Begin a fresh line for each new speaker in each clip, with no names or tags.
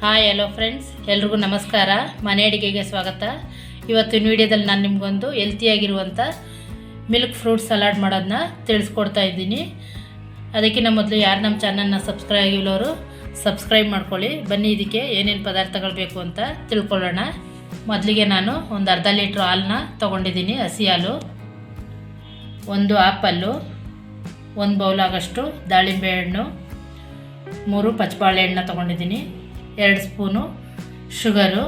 Hi hello friends, ಎಲ್ರಿಗೂ ನಮಸ್ಕಾರ. ಮನೆ ಅಡಿಗೆಗೆ ಸ್ವಾಗತ. ಇವತ್ತಿನ ವಿಡಿಯೋದಲ್ಲಿ ನಾನು ನಿಮಗೊಂದು ಹೆಲ್ತಿಯಾಗಿರುವಂಥ ಮಿಲ್ಕ್ ಫ್ರೂಟ್ ಸಲಾಡ್ ಮಾಡೋದನ್ನ ತಿಳಿಸ್ಕೊಡ್ತಾ ಇದ್ದೀನಿ. ಅದಕ್ಕಿಂತ ಮೊದಲು ಯಾರು ನಮ್ಮ ಚಾನಲ್ನ ಸಬ್ಸ್ಕ್ರೈಬ್ ಆಗಿಲ್ಲವರು ಸಬ್ಸ್ಕ್ರೈಬ್ ಮಾಡ್ಕೊಳ್ಳಿ. ಬನ್ನಿ ಇದಕ್ಕೆ ಏನೇನು ಪದಾರ್ಥಗಳು ಬೇಕು ಅಂತ ತಿಳ್ಕೊಳ್ಳೋಣ. ಮೊದಲಿಗೆ ನಾನು ಒಂದು ಅರ್ಧ ಲೀಟ್ರ್ ಹಾಲನ್ನ ತೊಗೊಂಡಿದ್ದೀನಿ, ಹಸಿ ಹಾಲು. ಒಂದು ಆಪಲ್ಲು, ಒಂದು ಬೌಲ್ ಆಗೋಷ್ಟು ದಾಳಿಂಬೆ ಹಣ್ಣು, 3 ಪಚ್ಚಬಾಳೆ ಹಣ್ಣು ತೊಗೊಂಡಿದ್ದೀನಿ, 2 ಸ್ಪೂನು ಶುಗರು,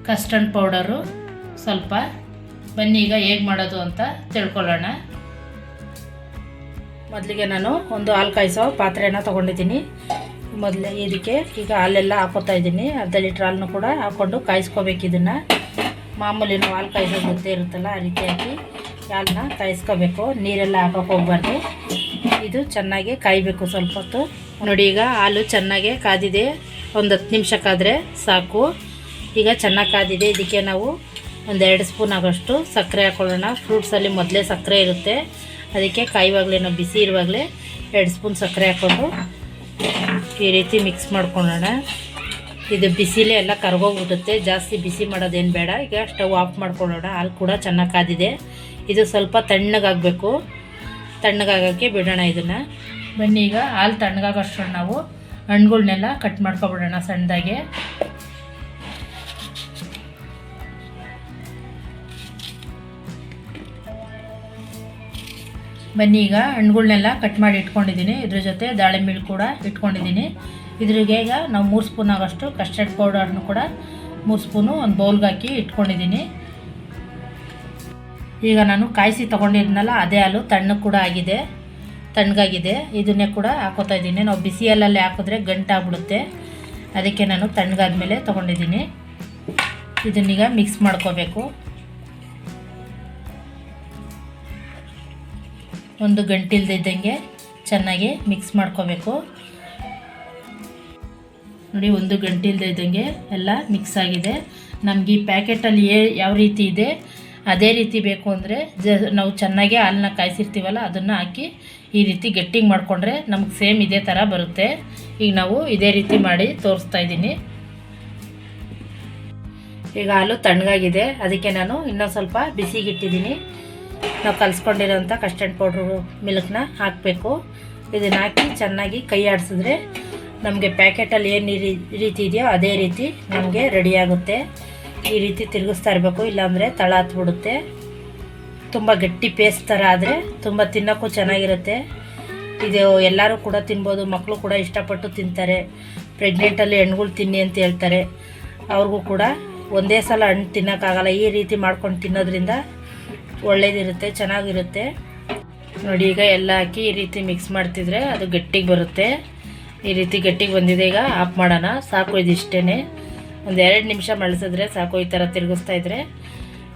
ಕಸ್ಟರ್ಡ್ ಪೌಡರು ಸ್ವಲ್ಪ. ಬನ್ನಿ ಈಗ ಹೇಗೆ ಮಾಡೋದು ಅಂತ ತಿಳ್ಕೊಳ್ಳೋಣ. ಮೊದಲಿಗೆ ನಾನು ಒಂದು ಹಾಲು ಕಾಯಿಸೋ ಪಾತ್ರೆನ ತೊಗೊಂಡಿದ್ದೀನಿ. ಮೊದಲೇ ಇದಕ್ಕೆ ಈಗ ಹಾಲೆಲ್ಲ ಹಾಕೋತಾ ಇದ್ದೀನಿ. ಅರ್ಧ ಲೀಟ್ರ್ ಹಾಲನ್ನು ಕೂಡ ಹಾಕ್ಕೊಂಡು ಕಾಯಿಸ್ಕೋಬೇಕು. ಇದನ್ನು ಮಾಮೂಲಿ ನಾವು ಹಾಲು ಕಾಯಿಸೋ ಗೊತ್ತೇ ಇರುತ್ತಲ್ಲ, ಆ ರೀತಿಯಾಗಿ ಹಾಲನ್ನ ಕಾಯಿಸ್ಕೋಬೇಕು. ನೀರೆಲ್ಲ ಹಾಕೋಕೆ ಹೋಗ್ಬಾರ್ದು. ಇದು ಚೆನ್ನಾಗಿ ಕಾಯಬೇಕು ಸ್ವಲ್ಪ ಹೊತ್ತು. ನೋಡಿ, ಈಗ ಹಾಲು ಚೆನ್ನಾಗಿ ಕಾದಿದೆ. ಒಂದು 10 ನಿಮಿಷಕ್ಕಾದರೆ ಸಾಕು. ಈಗ ಚೆನ್ನಾಗಿ ಕಾದಿದೆ. ಇದಕ್ಕೆ ನಾವು ಒಂದು 2 ಸ್ಪೂನ್ ಆಗೋಷ್ಟು ಸಕ್ಕರೆ ಹಾಕ್ಕೊಳ್ಳೋಣ. ಫ್ರೂಟ್ಸಲ್ಲಿ ಮೊದಲೇ ಸಕ್ಕರೆ ಇರುತ್ತೆ, ಅದಕ್ಕೆ ಕಾಯುವಾಗಲೇ ನಾವು ಬಿಸಿ ಇರುವಾಗಲೇ 2 ಸ್ಪೂನ್ ಸಕ್ಕರೆ ಹಾಕ್ಕೊಂಡು ಈ ರೀತಿ ಮಿಕ್ಸ್ ಮಾಡ್ಕೊಳ್ಳೋಣ. ಇದು ಬಿಸಿಲೇ ಎಲ್ಲ ಕರ್ಗೋಗ್ಬಿಡುತ್ತೆ, ಜಾಸ್ತಿ ಬಿಸಿ ಮಾಡೋದೇನು ಬೇಡ. ಈಗ ಸ್ಟವ್ ಆಫ್ ಮಾಡ್ಕೊಳ್ಳೋಣ. ಹಾಲು ಕೂಡ ಚೆನ್ನಾಗಿ ಕಾದಿದೆ. ಇದು ಸ್ವಲ್ಪ ತಣ್ಣಗಾಗಬೇಕು. ತಣ್ಣಗಾಗೋಕ್ಕೆ ಬಿಡೋಣ ಇದನ್ನು. ಬನ್ನಿ ಈಗ ಹಾಲು ತಣ್ಣಗಾಗೋಷ್ಟು ನಾವು ಹಣ್ಣುಗಳನ್ನೆಲ್ಲ ಕಟ್ ಮಾಡ್ಕೊಬಿಡೋಣ ಸಣ್ಣದಾಗೆ. ಬನ್ನಿ ಈಗ ಹಣ್ಣುಗಳನ್ನೆಲ್ಲ ಕಟ್ ಮಾಡಿ ಇಟ್ಕೊಂಡಿದ್ದೀನಿ. ಇದ್ರ ಜೊತೆ ದಾಳಿಂಬೆ ಕೂಡ ಇಟ್ಕೊಂಡಿದ್ದೀನಿ. ಇದ್ರಿಗೆ ಈಗ ನಾವು 3 ಸ್ಪೂನ್ ಆಗೋಷ್ಟು ಕಸ್ಟರ್ಡ್ ಪೌಡರ್ನು ಕೂಡ 3 ಸ್ಪೂನು ಒಂದು ಬೌಲ್ಗೆ ಹಾಕಿ ಇಟ್ಕೊಂಡಿದ್ದೀನಿ. ಈಗ ನಾನು ಕಾಯಿಸಿ ತೊಗೊಂಡಿದ್ನಲ್ಲ ಅದೇ ಹಾಲು ತಣ್ಣಗಾಗಿದೆ. ಇದನ್ನೇ ಕೂಡ ಹಾಕೋತಾ ಇದ್ದೀನಿ. ನಾವು ಬಿಸಿ ಹಾಲಲ್ಲಿ ಹಾಕಿದ್ರೆ ಗಂಟಾಗ್ಬಿಡುತ್ತೆ, ಅದಕ್ಕೆ ನಾನು ತಣ್ಣಗಾದ್ಮೇಲೆ ತೊಗೊಂಡಿದ್ದೀನಿ. ಇದನ್ನೀಗ ಮಿಕ್ಸ್ ಮಾಡ್ಕೋಬೇಕು. ಒಂದು ಗಂಟಿಲ್ದಿದ್ದಂಗೆ ಚೆನ್ನಾಗಿ ಮಿಕ್ಸ್ ಮಾಡ್ಕೋಬೇಕು. ನೋಡಿ, ಒಂದು ಗಂಟಿಲ್ದಿದ್ದಂಗೆ ಎಲ್ಲ ಮಿಕ್ಸ್ ಆಗಿದೆ. ನಮಗೆ ಈ ಪ್ಯಾಕೆಟಲ್ಲಿ ಯಾವ ರೀತಿ ಇದೆ ಅದೇ ರೀತಿ ಬೇಕು ಅಂದರೆ ನಾವು ಚೆನ್ನಾಗಿ ಹಾಲನ್ನ ಕಾಯಿಸಿರ್ತೀವಲ್ಲ ಅದನ್ನು ಹಾಕಿ ಈ ರೀತಿ ಗಟ್ಟಿಗೆ ಮಾಡಿಕೊಂಡ್ರೆ ನಮ್ಗೆ ಸೇಮ್ ಇದೇ ಥರ ಬರುತ್ತೆ. ಈಗ ನಾವು ಇದೇ ರೀತಿ ಮಾಡಿ ತೋರಿಸ್ತಾ ಇದ್ದೀನಿ. ಈಗ ಹಾಲು ತಣ್ಣಗಾಗಿದೆ, ಅದಕ್ಕೆ ನಾನು ಇನ್ನೊಂದು ಸ್ವಲ್ಪ ಬಿಸಿಗಿಟ್ಟಿದ್ದೀನಿ. ನಾವು ಕಲಿಸ್ಕೊಂಡಿರೋಂಥ ಕಸ್ಟರ್ಡ್ ಪೌಡ್ರು ಮಿಲ್ಕ್ನ ಹಾಕಬೇಕು. ಇದನ್ನು ಹಾಕಿ ಚೆನ್ನಾಗಿ ಕೈ ಆಡಿಸಿದ್ರೆ ನಮಗೆ ಪ್ಯಾಕೆಟಲ್ಲಿ ಏನು ರೀತಿ ಇದೆಯೋ ಅದೇ ರೀತಿ ನಮಗೆ ರೆಡಿಯಾಗುತ್ತೆ. ಈ ರೀತಿ ತಿರುಗಿಸ್ತಾ ಇರಬೇಕು, ಇಲ್ಲಾಂದರೆ ತಳ ಹತ್ಬಿಡುತ್ತೆ. ತುಂಬ ಗಟ್ಟಿ ಪೇಸ್ಟ್ ಥರ ಆದರೆ ತುಂಬ ತಿನ್ನೋಕ್ಕೂ ಚೆನ್ನಾಗಿರುತ್ತೆ. ಇದು ಎಲ್ಲರೂ ಕೂಡ ತಿನ್ಬೋದು, ಮಕ್ಕಳು ಕೂಡ ಇಷ್ಟಪಟ್ಟು ತಿಂತಾರೆ. ಪ್ರೆಗ್ನೆಂಟಲ್ಲಿ ಹಣ್ಣುಗಳು ತಿನ್ನಿ ಅಂತ ಹೇಳ್ತಾರೆ. ಅವ್ರಿಗೂ ಕೂಡ ಒಂದೇ ಸಲ ಹಣ್ಣು ತಿನ್ನೋಕ್ಕಾಗಲ್ಲ. ಈ ರೀತಿ ಮಾಡ್ಕೊಂಡು ತಿನ್ನೋದ್ರಿಂದ ಒಳ್ಳೇದಿರುತ್ತೆ, ಚೆನ್ನಾಗಿರುತ್ತೆ. ನೋಡಿ, ಈಗ ಎಲ್ಲ ಹಾಕಿ ಈ ರೀತಿ ಮಿಕ್ಸ್ ಮಾಡ್ತಿದ್ರೆ ಅದು ಗಟ್ಟಿಗೆ ಬರುತ್ತೆ. ಈ ರೀತಿ ಗಟ್ಟಿಗೆ ಬಂದಿದೆ. ಈಗ ಆಫ್ ಮಾಡೋಣ. ಸಾಕು, ಇದಿಷ್ಟೇ. ಒಂದು 2 ನಿಮಿಷ ಮಳಿಸಿದ್ರೆ ಸಾಕು. ಈ ಥರ ತಿರುಗಿಸ್ತಾ ಇದ್ರೆ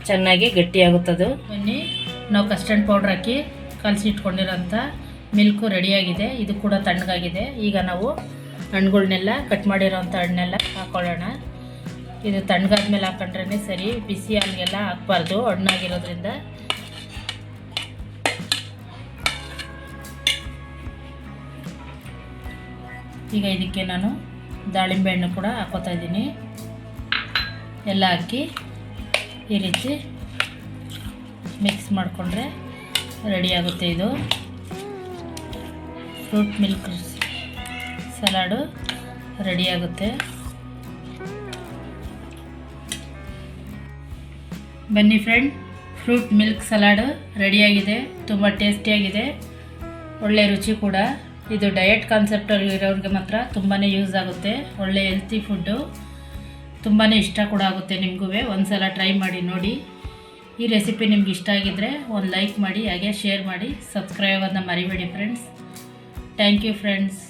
ಚೆನ್ನಾಗಿ ಗಟ್ಟಿಯಾಗುತ್ತದು. ಬನ್ನಿ, ನಾವು ಕಸ್ಟರ್ಡ್ ಪೌಡ್ರ್ ಹಾಕಿ ಕಲಸಿಟ್ಕೊಂಡಿರೋಂಥ ಮಿಲ್ಕು ರೆಡಿಯಾಗಿದೆ. ಇದು ಕೂಡ ತಣ್ಣಗಾಗಿದೆ. ಈಗ ನಾವು ಹಣ್ಣುಗಳನ್ನೆಲ್ಲ ಕಟ್ ಮಾಡಿರೋಂಥ ಹಣ್ಣೆಲ್ಲ ಹಾಕ್ಕೊಳ್ಳೋಣ. ಇದು ತಣ್ಣಗಾದ್ಮೇಲೆ ಹಾಕೊಂಡ್ರೇ ಸರಿ, ಬಿಸಿ ಹಾಲಿಗೆಲ್ಲ ಹಾಕ್ಬಾರ್ದು ಹಣ್ಣಾಗಿರೋದ್ರಿಂದ. ಈಗ ಇದಕ್ಕೆ ನಾನು ದಾಳಿಂಬೆ ಹಣ್ಣು ಕೂಡ ಹಾಕೋತಾ ಇದ್ದೀನಿ. ಎಲ್ಲ ಹಾಕಿ ಈ ರೀತಿ ಮಿಕ್ಸ್ ಮಾಡಿಕೊಂಡ್ರೆ ರೆಡಿಯಾಗುತ್ತೆ. ಇದು ಫ್ರೂಟ್ ಮಿಲ್ಕ್ ಸಲಾಡು ರೆಡಿಯಾಗುತ್ತೆ. ಬನ್ನಿ ಫ್ರೆಂಡ್, ಫ್ರೂಟ್ ಮಿಲ್ಕ್ ಸಲಾಡು ರೆಡಿಯಾಗಿದೆ. ತುಂಬ ಟೇಸ್ಟಿಯಾಗಿದೆ, ಒಳ್ಳೆ ರುಚಿ ಕೂಡ. ಇದು ಡಯಟ್ ಕಾನ್ಸೆಪ್ಟಲ್ಲಿ ಇರೋರಿಗೆ ಮಾತ್ರ ತುಂಬಾ ಯೂಸ್ ಆಗುತ್ತೆ. ಒಳ್ಳೆ ಹೆಲ್ತಿ ಫುಡ್ಡು, ತುಂಬಾ ಇಷ್ಟ ಕೂಡ ಆಗುತ್ತೆ ನಿಮಗೂ. ಒಂದು ಸಲ ಟ್ರೈ ಮಾಡಿ ನೋಡಿ. ಈ ರೆಸಿಪಿ ನಿಮ್ಗೆ ಇಷ್ಟ ಆಗಿದ್ದರೆ ಒಂದು ಲೈಕ್ ಮಾಡಿ, ಹಾಗೆ ಶೇರ್ ಮಾಡಿ, ಸಬ್ಸ್ಕ್ರೈಬ್ ಆಗೋದನ್ನ ಮರಿಬೇಡಿ ಫ್ರೆಂಡ್ಸ್. Thank you friends.